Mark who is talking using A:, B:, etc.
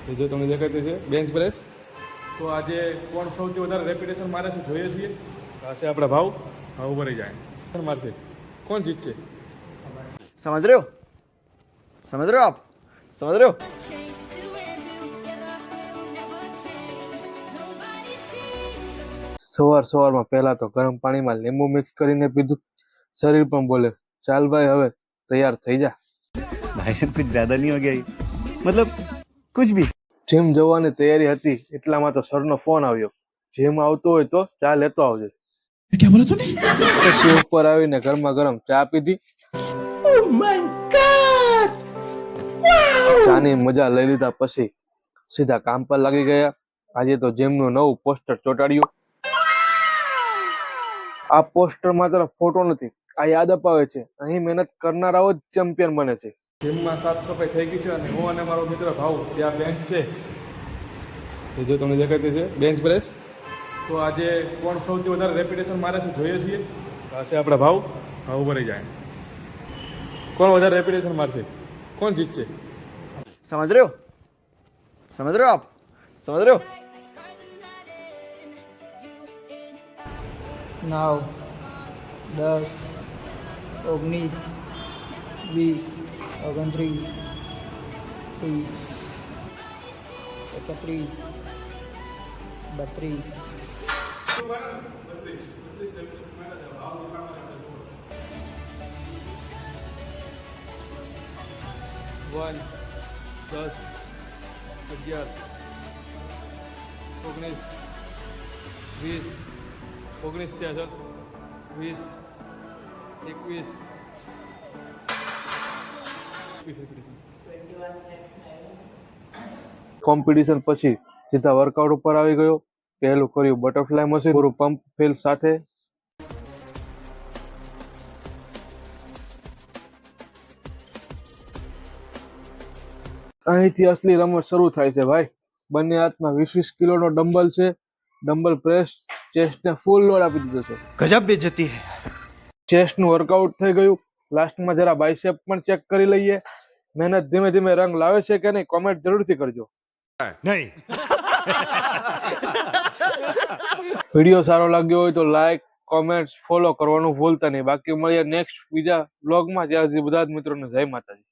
A: એ જો તમને દેખાતી છે બેન્ચ પ્રેસ. તો આજે કોણ સૌથી વધારે રેપ્યુટેશન મારે છે જોઈએ છીએ. આ છે આપણા ભાવ. ભાવ ભરી જાય મારશે. કોણ જીતશે?
B: समझ रहे हो? समझ रहे हो आप? समझ रहे हो?
A: સવારમાં પહેલા તો ગરમ પાણીમાં લીંબુ મિક્સ કરીને પીધું. શરીર પણ બોલે ચાલ ભાઈ હવે તૈયાર થઈ જા.
C: भाई साहब कुछ ज्यादा नहीं हो गया ये? मतलब कुछ भी.
A: જીમ જવાની તૈયારી હતી એટલામાં તો સરનો ફોન આવ્યો. જીમ આવતો હોય તો ચા લેતો આવજે.
D: क्या बोला तूने?
A: પછી ઉપર આવીને ગરમા ગરમ ચા પીધી. ચાની મજા લઈ લીધા પછી સીધા કામ પર લાગી ગયા. આજે તો જીમનું નવું પોસ્ટર ચોંટાડ્યું. આ પોસ્ટર માત્ર ફોટો નથી, આ યાદ અપાવે છે અહીં મહેનત કરનારાઓ જ ચેમ્પિયન બને છે. જીમમાં સાફ સફાઈ થઈ ગઈ છે અને હું અને મારો મિત્ર ભાવ ત્યાં બેન્ચ છે. એ જો તમને દેખાતી છે બેન્ચ પ્રેસ. તો આજે કોણ સૌથી વધારે રેપ્યુટેશન મારે છે જોઈએ છીએ. આ છે આપણા ભાવ. ભાવ ભરી જાય. કોણ વધારે રેપ્યુટેશન મારશે? કોણ જીતશે?
B: समझ रहे हो? समझ रहे हो आप? समझ रहे हो?
E: 9, 10, 19, 20, 29, 30, 31, 32.
A: વન 10, 11, 19, 20, 19 થયા સર 20, 21, 21. કોમ્પિટિશન પછી સીધા વર્કઆઉટ ઉપર આવી ગયો. પહેલું કર્યું બટરફ્લાય મશીન પૂરું પંપ ફેલ સાથે. અહીંથી અસલી રમત શરૂ થાય છે ભાઈ. બંને હાથમાં 20-20 કિલોનો ડમ્બલ છે. ડમ્બલ પ્રેસ ચેસ્ટને ફૂલ લોડ આપી દીધો છે.
C: गजब बेइज्जती है.
A: ચેસ્ટનું વર્કઆઉટ થઈ ગયું. લાસ્ટમાં જરા બાયસેપ પણ ચેક કરી લઈએ. મહેનત ધીમે ધીમે રંગ લાવે છે કે નહીં કોમેન્ટ જરૂરથી કરજો.
C: नहीं.
A: વિડીયો સારો લાગ્યો હોય તો લાઈક કોમેન્ટ ફોલો કરવાનું ભૂલતા નહીં. બાકી મળીએ નેક્સ્ટ બીજા બ્લોગમાં. ત્યાં સુધી બધા જ મિત્રોને જય માતાજી.